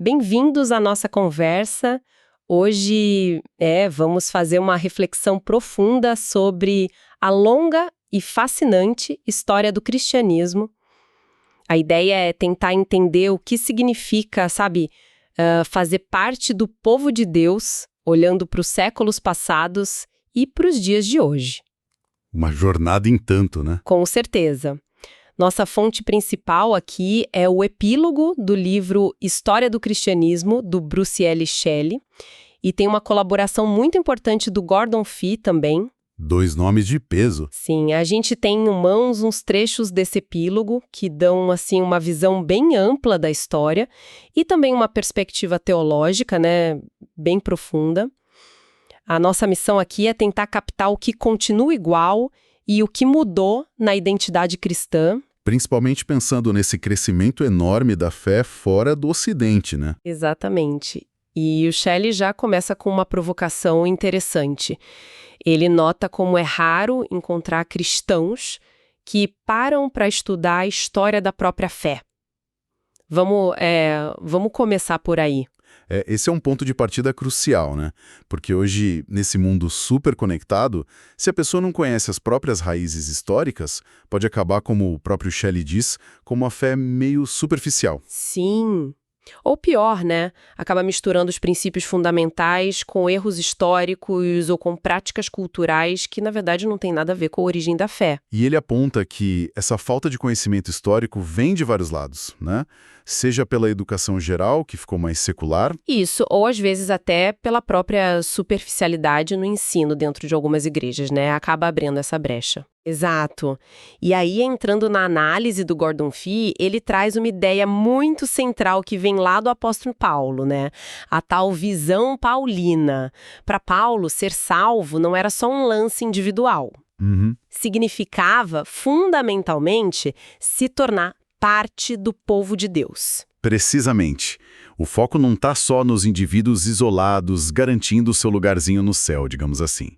Bem-vindos à nossa conversa. Hoje, vamos fazer uma reflexão profunda sobre a longa e fascinante história do cristianismo. A ideia é tentar entender o que significa, fazer parte do povo de Deus, olhando para os séculos passados e para os dias de hoje. Uma jornada em tanto, né? Com certeza. Nossa fonte principal aqui é o epílogo do livro História do Cristianismo, do Bruce L. Shelley, e tem uma colaboração muito importante do Gordon Fee também. 2 nomes de peso. Sim, a gente tem em mãos uns trechos desse epílogo que dão, uma visão bem ampla da história e também uma perspectiva teológica, bem profunda. A nossa missão aqui é tentar captar o que continua igual e o que mudou na identidade cristã. Principalmente pensando nesse crescimento enorme da fé fora do Ocidente, né? Exatamente. E o Shelley já começa com uma provocação interessante. Ele nota como é raro encontrar cristãos que param para estudar a história da própria fé. Vamos começar por aí. Esse é um ponto de partida crucial, né? Porque hoje, nesse mundo super conectado, se a pessoa não conhece as próprias raízes históricas, pode acabar, como o próprio Shelley diz, com uma fé meio superficial. Sim. Ou pior, acaba misturando os princípios fundamentais com erros históricos ou com práticas culturais que, na verdade, não tem nada a ver com a origem da fé. E ele aponta que essa falta de conhecimento histórico vem de vários lados, né? Seja pela educação geral, que ficou mais secular. Isso, ou às vezes até pela própria superficialidade no ensino dentro de algumas igrejas, acaba abrindo essa brecha. Exato. E aí, entrando na análise do Gordon Fee, ele traz uma ideia muito central que vem lá do apóstolo Paulo, a tal visão paulina. Para Paulo, ser salvo não era só um lance individual. Significava, fundamentalmente, se tornar parte do povo de Deus. Precisamente. O foco não está só nos indivíduos isolados garantindo o seu lugarzinho no céu, digamos assim.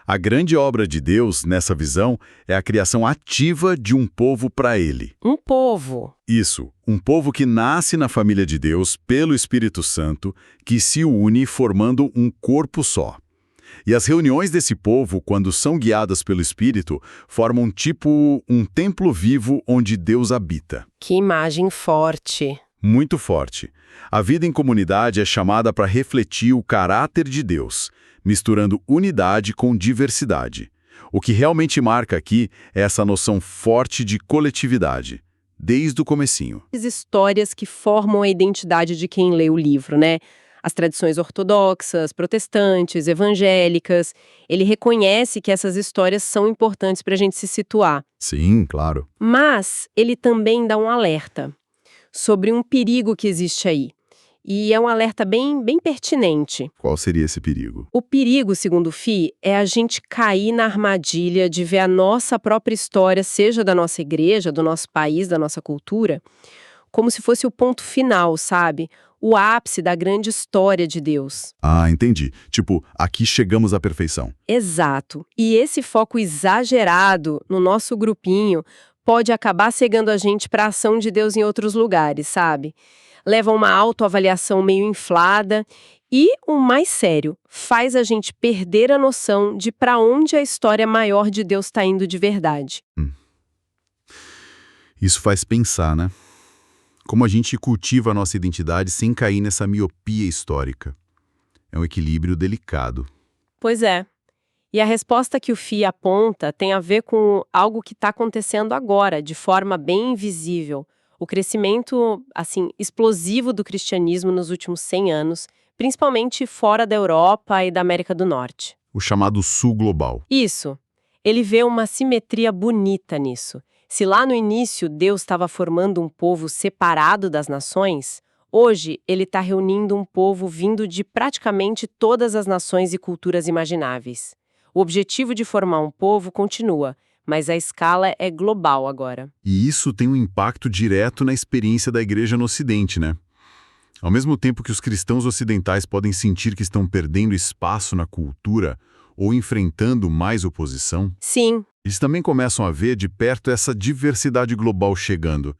A grande obra de Deus, nessa visão, é a criação ativa de um povo para Ele. Um povo. Isso, um povo que nasce na família de Deus pelo Espírito Santo, que se une formando um corpo só. E as reuniões desse povo, quando são guiadas pelo Espírito, formam um templo vivo onde Deus habita. Que imagem forte. Muito forte. A vida em comunidade é chamada para refletir o caráter de Deus, misturando unidade com diversidade. O que realmente marca aqui é essa noção forte de coletividade, desde o comecinho. As histórias que formam a identidade de quem lê o livro, As tradições ortodoxas, protestantes, evangélicas. Ele reconhece que essas histórias são importantes para a gente se situar. Sim, claro. Mas ele também dá um alerta sobre um perigo que existe aí. E é um alerta bem pertinente. Qual seria esse perigo? O perigo, segundo Fee, é a gente cair na armadilha de ver a nossa própria história, seja da nossa igreja, do nosso país, da nossa cultura, como se fosse o ponto final, o ápice da grande história de Deus. Ah, entendi. Tipo, aqui chegamos à perfeição. Exato. E esse foco exagerado no nosso grupinho pode acabar cegando a gente para a ação de Deus em outros lugares, Leva a uma autoavaliação meio inflada e, o mais sério, faz a gente perder a noção de para onde a história maior de Deus está indo de verdade. Isso faz pensar, né? Como a gente cultiva a nossa identidade sem cair nessa miopia histórica. É um equilíbrio delicado. Pois é. E a resposta que o Fee aponta tem a ver com algo que está acontecendo agora, de forma bem visível. O crescimento, explosivo do cristianismo nos últimos 100 anos, principalmente fora da Europa e da América do Norte. O chamado Sul Global. Isso. Ele vê uma simetria bonita nisso. Se lá no início Deus estava formando um povo separado das nações, hoje ele está reunindo um povo vindo de praticamente todas as nações e culturas imagináveis. O objetivo de formar um povo continua, mas a escala é global agora. E isso tem um impacto direto na experiência da igreja no Ocidente, né? Ao mesmo tempo que os cristãos ocidentais podem sentir que estão perdendo espaço na cultura ou enfrentando mais oposição, sim, eles também começam a ver de perto essa diversidade global chegando.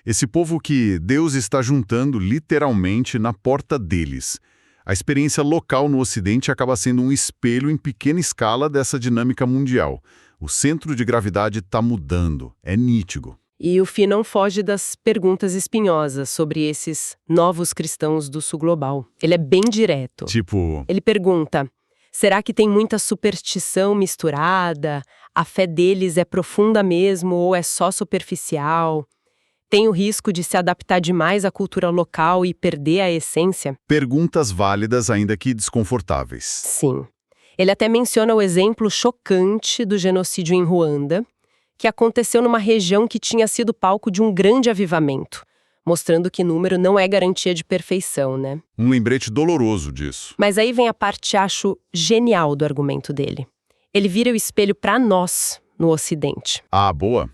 Esse povo que Deus está juntando literalmente na porta deles. A experiência local no Ocidente acaba sendo um espelho em pequena escala dessa dinâmica mundial. O centro de gravidade está mudando, é nítido. E o Fee não foge das perguntas espinhosas sobre esses novos cristãos do sul global. Ele é bem direto. Tipo, Ele pergunta, será que tem muita superstição misturada? A fé deles é profunda mesmo ou é só superficial? Tem o risco de se adaptar demais à cultura local e perder a essência? perguntas válidas, ainda que desconfortáveis. Sim. Ele até menciona o exemplo chocante do genocídio em Ruanda, que aconteceu numa região que tinha sido palco de um grande avivamento, mostrando que número não é garantia de perfeição, né? Um lembrete doloroso disso. Mas aí vem a parte, acho, genial do argumento dele. Ele vira o espelho para nós, no Ocidente. Ah, boa?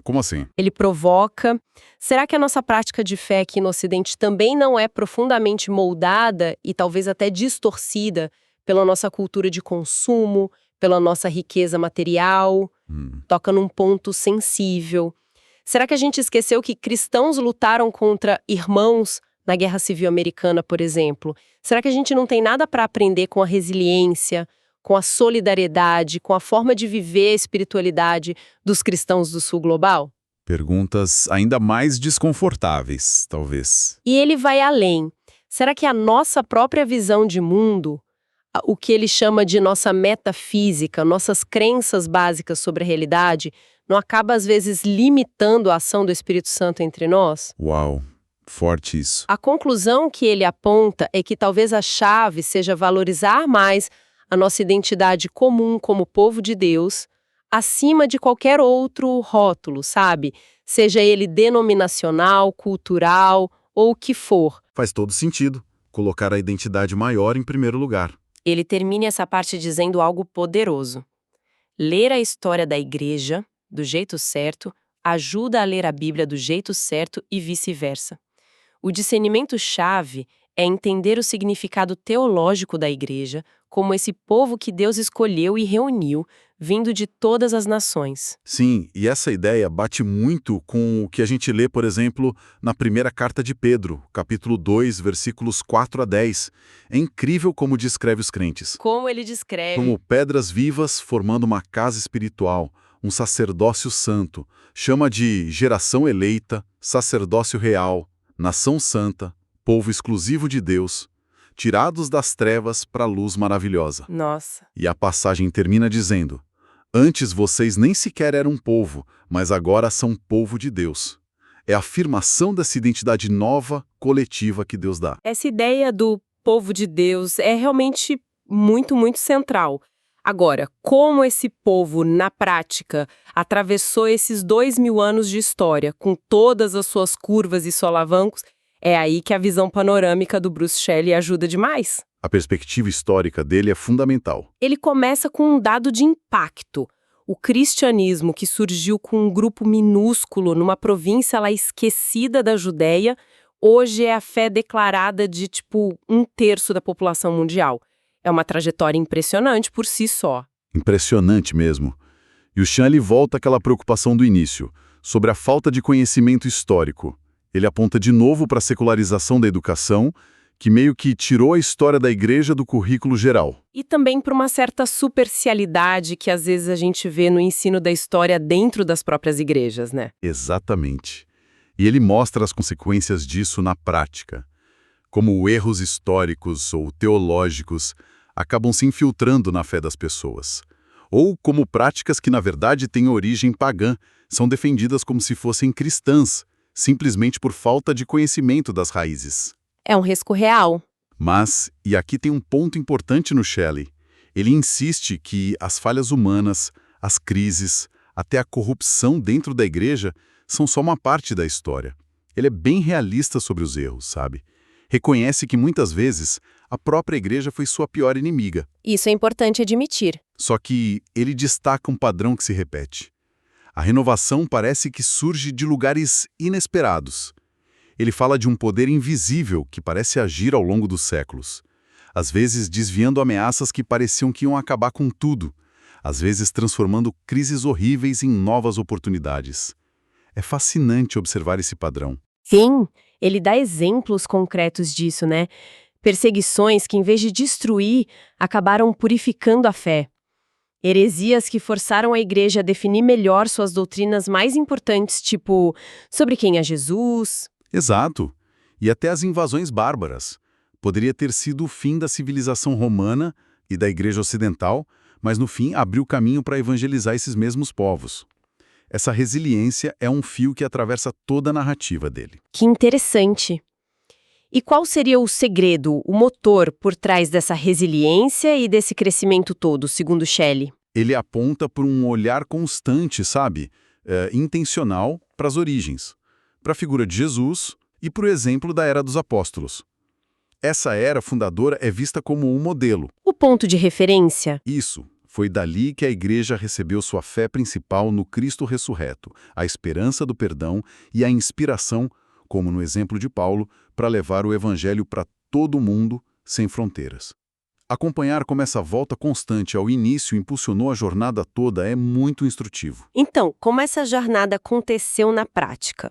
Como assim? Ele provoca, será que a nossa prática de fé aqui no Ocidente também não é profundamente moldada e talvez até distorcida pela nossa cultura de consumo, pela nossa riqueza material? Toca num ponto sensível. Será que a gente esqueceu que cristãos lutaram contra irmãos na Guerra Civil Americana, por exemplo? Será que a gente não tem nada para aprender com a resiliência, com a solidariedade, com a forma de viver a espiritualidade dos cristãos do sul global? Perguntas ainda mais desconfortáveis, talvez. E ele vai além. Será que a nossa própria visão de mundo, o que ele chama de nossa metafísica, nossas crenças básicas sobre a realidade, não acaba às vezes limitando a ação do Espírito Santo entre nós? Uau, forte isso. A conclusão que ele aponta é que talvez a chave seja valorizar mais a nossa identidade comum como povo de Deus, acima de qualquer outro rótulo, sabe? Seja ele denominacional, cultural ou o que for. Faz todo sentido. Colocar a identidade maior em primeiro lugar. Ele termina essa parte dizendo algo poderoso. Ler a história da igreja do jeito certo ajuda a ler a Bíblia do jeito certo e vice-versa. O discernimento-chave é entender o significado teológico da igreja como esse povo que Deus escolheu e reuniu, vindo de todas as nações. Sim, e essa ideia bate muito com o que a gente lê, por exemplo, na primeira carta de Pedro, capítulo 2, versículos 4 a 10. É incrível como descreve os crentes. Como ele descreve? Como pedras vivas formando uma casa espiritual, um sacerdócio santo. Chama de geração eleita, sacerdócio real, nação santa, povo exclusivo de Deus, tirados das trevas para a luz maravilhosa. Nossa. E a passagem termina dizendo: antes vocês nem sequer eram povo, mas agora são povo de Deus. É a afirmação dessa identidade nova, coletiva que Deus dá. Essa ideia do povo de Deus é realmente muito, muito central. Agora, como esse povo, na prática, atravessou esses 2000 anos de história, com todas as suas curvas e solavancos, é aí que a visão panorâmica do Bruce Shelley ajuda demais. A perspectiva histórica dele é fundamental. Ele começa com um dado de impacto. O cristianismo, que surgiu com um grupo minúsculo numa província lá esquecida da Judéia, hoje é a fé declarada de, 1/3 da população mundial. É uma trajetória impressionante por si só. Impressionante mesmo. E o Shelley volta àquela preocupação do início, sobre a falta de conhecimento histórico. Ele aponta de novo para a secularização da educação, que meio que tirou a história da igreja do currículo geral. E também para uma certa superficialidade que às vezes a gente vê no ensino da história dentro das próprias igrejas, né? Exatamente. E ele mostra as consequências disso na prática. Como erros históricos ou teológicos acabam se infiltrando na fé das pessoas. Ou como práticas que, na verdade, têm origem pagã, são defendidas como se fossem cristãs, simplesmente por falta de conhecimento das raízes. É um risco real. Mas, e aqui tem um ponto importante no Shelley, ele insiste que as falhas humanas, as crises, até a corrupção dentro da igreja são só uma parte da história. Ele é bem realista sobre os erros, sabe? Reconhece que muitas vezes a própria igreja foi sua pior inimiga. Isso é importante admitir. Só que ele destaca um padrão que se repete. A renovação parece que surge de lugares inesperados. Ele fala de um poder invisível que parece agir ao longo dos séculos. Às vezes desviando ameaças que pareciam que iam acabar com tudo. Às vezes transformando crises horríveis em novas oportunidades. É fascinante observar esse padrão. Sim, ele dá exemplos concretos disso, né? Perseguições que, em vez de destruir, acabaram purificando a fé. Heresias que forçaram a igreja a definir melhor suas doutrinas mais importantes, tipo, sobre quem é Jesus. Exato. E até as invasões bárbaras. Poderia ter sido o fim da civilização romana e da igreja ocidental, mas no fim abriu caminho para evangelizar esses mesmos povos. Essa resiliência é um fio que atravessa toda a narrativa dele. Que interessante. E qual seria o segredo, o motor por trás dessa resiliência e desse crescimento todo, segundo Shelley? Ele aponta por um olhar constante, sabe? Intencional para as origens, para a figura de Jesus e para o exemplo da Era dos Apóstolos. Essa era fundadora é vista como um modelo. O ponto de referência? Isso, foi dali que a igreja recebeu sua fé principal no Cristo ressurreto, a esperança do perdão e a inspiração, como no exemplo de Paulo, para levar o evangelho para todo o mundo, sem fronteiras. Acompanhar como essa volta constante ao início impulsionou a jornada toda é muito instrutivo. Então, como essa jornada aconteceu na prática?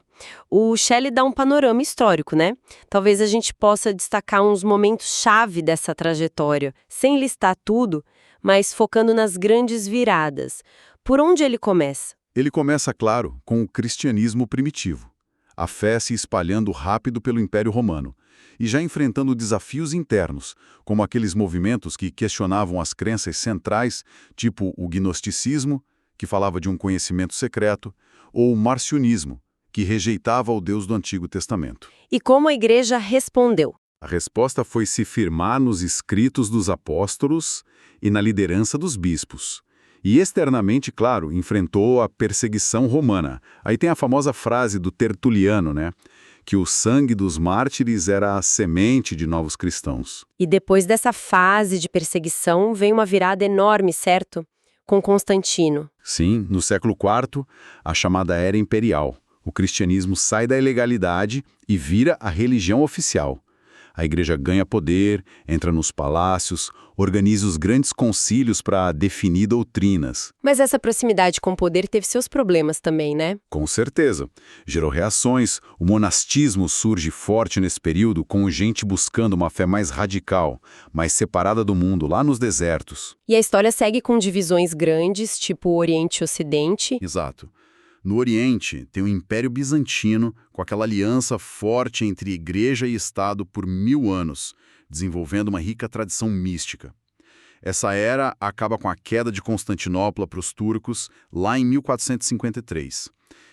O Shelley dá um panorama histórico, né? Talvez a gente possa destacar uns momentos-chave dessa trajetória, sem listar tudo, mas focando nas grandes viradas. Por onde ele começa? Ele começa, claro, com o cristianismo primitivo. A fé se espalhando rápido pelo Império Romano, e já enfrentando desafios internos, como aqueles movimentos que questionavam as crenças centrais, tipo o gnosticismo, que falava de um conhecimento secreto, ou o marcionismo, que rejeitava o Deus do Antigo Testamento. E como a igreja respondeu? A resposta foi se firmar nos escritos dos apóstolos e na liderança dos bispos. E externamente, claro, enfrentou a perseguição romana. Aí tem a famosa frase do Tertuliano, né? Que o sangue dos mártires era a semente de novos cristãos. E depois dessa fase de perseguição, vem uma virada enorme, certo? Com Constantino. Sim, no século IV, a chamada Era Imperial. O cristianismo sai da ilegalidade e vira a religião oficial. A igreja ganha poder, entra nos palácios, organiza os grandes concílios para definir doutrinas. Mas essa proximidade com o poder teve seus problemas também, né? Com certeza. Gerou reações, o monastismo surge forte nesse período, com gente buscando uma fé mais radical, mais separada do mundo, lá nos desertos. E a história segue com divisões grandes, tipo Oriente e Ocidente. Exato. No Oriente, tem o Império Bizantino, com aquela aliança forte entre igreja e Estado por 1000 anos, desenvolvendo uma rica tradição mística. Essa era acaba com a queda de Constantinopla para os turcos, lá em 1453.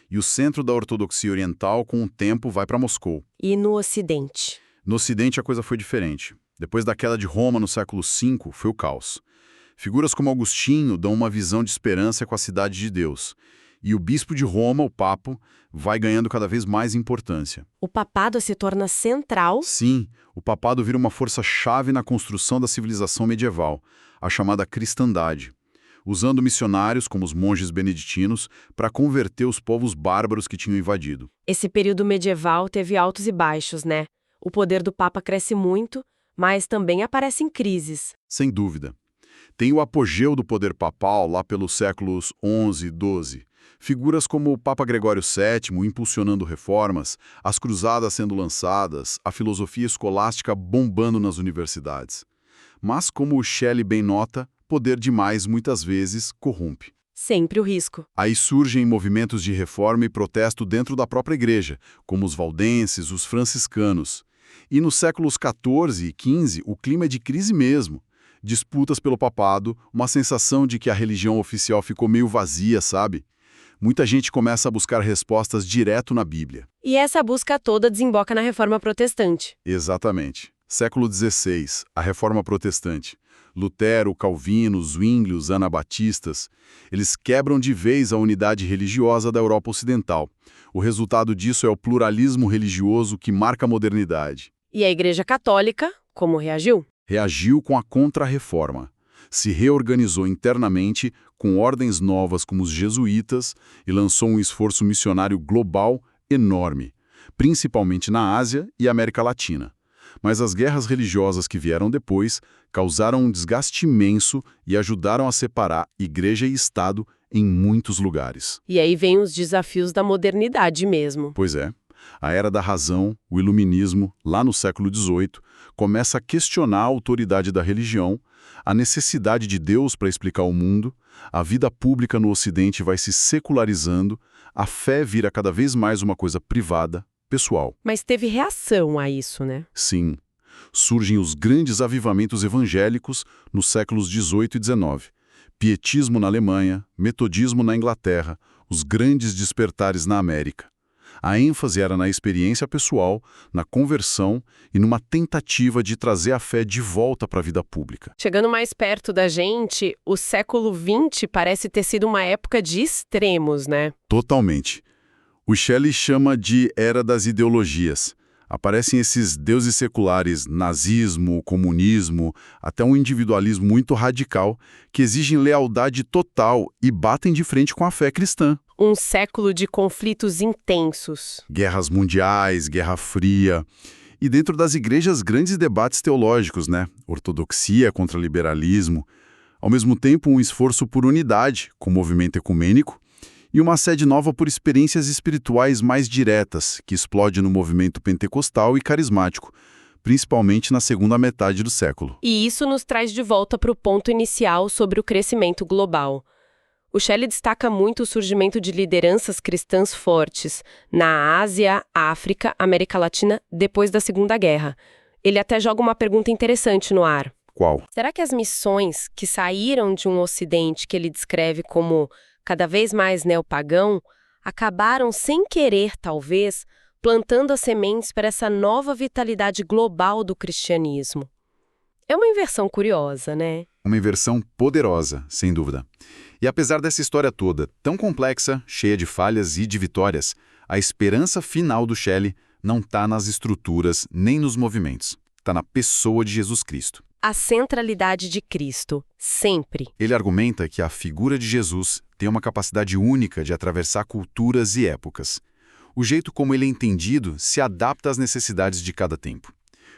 E o centro da ortodoxia oriental, com o tempo, vai para Moscou. E no Ocidente? No Ocidente, a coisa foi diferente. Depois da queda de Roma no século V, foi o caos. Figuras como Agostinho dão uma visão de esperança com a cidade de Deus. E o bispo de Roma, o Papa, vai ganhando cada vez mais importância. O papado se torna central? Sim, o papado vira uma força-chave na construção da civilização medieval, a chamada cristandade, usando missionários, como os monges beneditinos, para converter os povos bárbaros que tinham invadido. Esse período medieval teve altos e baixos, né? O poder do Papa cresce muito, mas também aparecem crises. Sem dúvida. Tem o apogeu do poder papal lá pelos séculos XI e XII. Figuras como o Papa Gregório VII impulsionando reformas, as cruzadas sendo lançadas, a filosofia escolástica bombando nas universidades. Mas, como o Shelley bem nota, poder demais muitas vezes corrompe. Sempre o risco. Aí surgem movimentos de reforma e protesto dentro da própria igreja, como os valdenses, os franciscanos. E nos séculos XIV e XV, o clima é de crise mesmo. Disputas pelo papado, uma sensação de que a religião oficial ficou meio vazia, sabe? Muita gente começa a buscar respostas direto na Bíblia. E essa busca toda desemboca na Reforma Protestante. Exatamente. Século XVI, a Reforma Protestante. Lutero, Calvino, Zwingli, os anabatistas, eles quebram de vez a unidade religiosa da Europa Ocidental. O resultado disso é o pluralismo religioso que marca a modernidade. E a Igreja Católica, como reagiu? Reagiu com a Contra-Reforma. Se reorganizou internamente com ordens novas como os jesuítas e lançou um esforço missionário global enorme, principalmente na Ásia e América Latina. Mas as guerras religiosas que vieram depois causaram um desgaste imenso e ajudaram a separar igreja e Estado em muitos lugares. E aí vem os desafios da modernidade mesmo. Pois é. A Era da Razão, o Iluminismo, lá no século XVIII, começa a questionar a autoridade da religião, a necessidade de Deus para explicar o mundo, a vida pública no Ocidente vai se secularizando, a fé vira cada vez mais uma coisa privada, pessoal. Mas teve reação a isso, né? Sim, surgem os grandes avivamentos evangélicos nos séculos XVIII e XIX. Pietismo na Alemanha, metodismo na Inglaterra, os grandes despertares na América. A ênfase era na experiência pessoal, na conversão e numa tentativa de trazer a fé de volta para a vida pública. Chegando mais perto da gente, o século XX parece ter sido uma época de extremos, né? Totalmente. O Shelley chama de Era das Ideologias. Aparecem esses deuses seculares, nazismo, comunismo, até um individualismo muito radical, que exigem lealdade total e batem de frente com a fé cristã. Um século de conflitos intensos. Guerras mundiais, Guerra Fria. E dentro das igrejas, grandes debates teológicos, né? Ortodoxia contra liberalismo. Ao mesmo tempo, um esforço por unidade, com o movimento ecumênico, e uma sede nova por experiências espirituais mais diretas, que explode no movimento pentecostal e carismático, principalmente na segunda metade do século. E isso nos traz de volta para o ponto inicial sobre o crescimento global. O Shelley destaca muito o surgimento de lideranças cristãs fortes na Ásia, África, América Latina, depois da Segunda Guerra. Ele até joga uma pergunta interessante no ar. Qual? Será que as missões que saíram de um Ocidente que ele descreve como cada vez mais neopagão, acabaram sem querer, talvez, plantando as sementes para essa nova vitalidade global do cristianismo? É uma inversão curiosa, né? Uma inversão poderosa, sem dúvida. E apesar dessa história toda, tão complexa, cheia de falhas e de vitórias, a esperança final do Shelley não está nas estruturas nem nos movimentos. Está na pessoa de Jesus Cristo. A centralidade de Cristo, sempre. Ele argumenta que a figura de Jesus tem uma capacidade única de atravessar culturas e épocas. O jeito como ele é entendido se adapta às necessidades de cada tempo.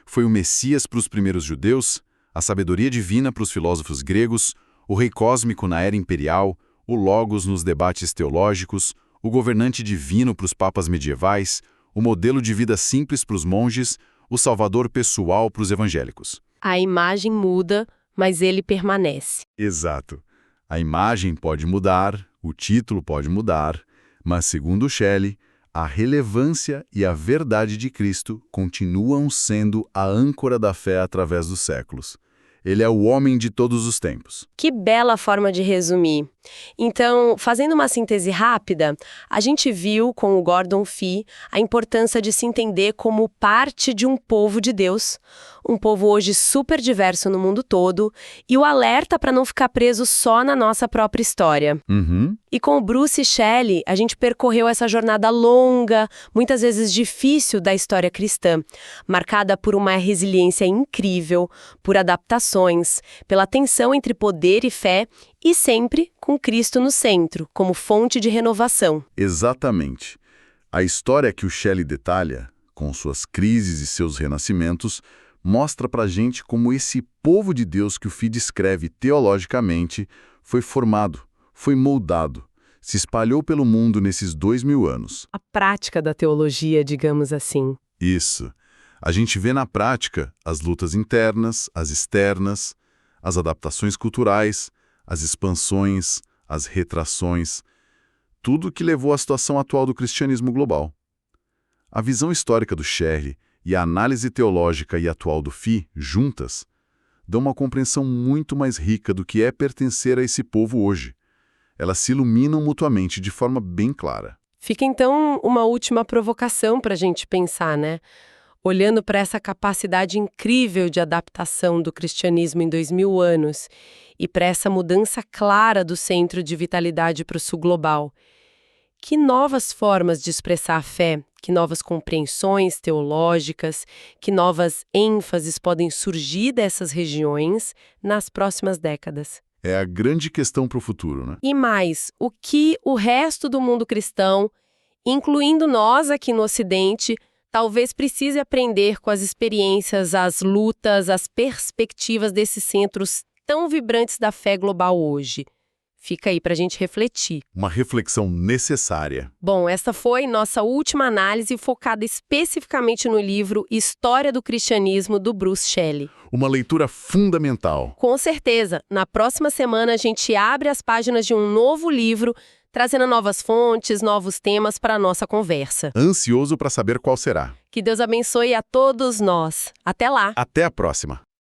Foi o Messias para os primeiros judeus, a sabedoria divina para os filósofos gregos, o rei cósmico na era imperial, o Logos nos debates teológicos, o governante divino para os papas medievais, o modelo de vida simples para os monges, o salvador pessoal para os evangélicos. A imagem muda, mas ele permanece. Exato. A imagem pode mudar, o título pode mudar, mas, segundo Shelley, a relevância e a verdade de Cristo continuam sendo a âncora da fé através dos séculos. Ele é o homem de todos os tempos. Que bela forma de resumir. Então, fazendo uma síntese rápida, a gente viu com o Gordon Fee a importância de se entender como parte de um povo de Deus, um povo hoje super diverso no mundo todo, e o alerta para não ficar preso só na nossa própria história. E com o Bruce Shelley, a gente percorreu essa jornada longa, muitas vezes difícil da história cristã, marcada por uma resiliência incrível, por adaptações, pela tensão entre poder e fé, e sempre com Cristo no centro, como fonte de renovação. Exatamente. A história que o Shelley detalha, com suas crises e seus renascimentos, mostra pra gente como esse povo de Deus que o Fee descreve teologicamente foi formado, foi moldado, se espalhou pelo mundo nesses 2000 anos. A prática da teologia, digamos assim. Isso. A gente vê na prática as lutas internas, as externas, as adaptações culturais, as expansões, as retrações, tudo que levou à situação atual do cristianismo global. A visão histórica do Shelley e a análise teológica e atual do Fee, juntas, dão uma compreensão muito mais rica do que é pertencer a esse povo hoje. Elas se iluminam mutuamente de forma bem clara. Fica então uma última provocação para a gente pensar, né? Olhando para essa capacidade incrível de adaptação do cristianismo em 2000 anos e para essa mudança clara do centro de vitalidade para o sul global. Que novas formas de expressar a fé, que novas compreensões teológicas, que novas ênfases podem surgir dessas regiões nas próximas décadas? É a grande questão para o futuro, né? E mais, o que o resto do mundo cristão, incluindo nós aqui no Ocidente, talvez precise aprender com as experiências, as lutas, as perspectivas desses centros tão vibrantes da fé global hoje. Fica aí para a gente refletir. Uma reflexão necessária. Bom, essa foi nossa última análise focada especificamente no livro História do Cristianismo, do Bruce Shelley. Uma leitura fundamental. Com certeza, na próxima semana a gente abre as páginas de um novo livro, trazendo novas fontes, novos temas para a nossa conversa. Ansioso para saber qual será. Que Deus abençoe a todos nós. Até lá! Até a próxima!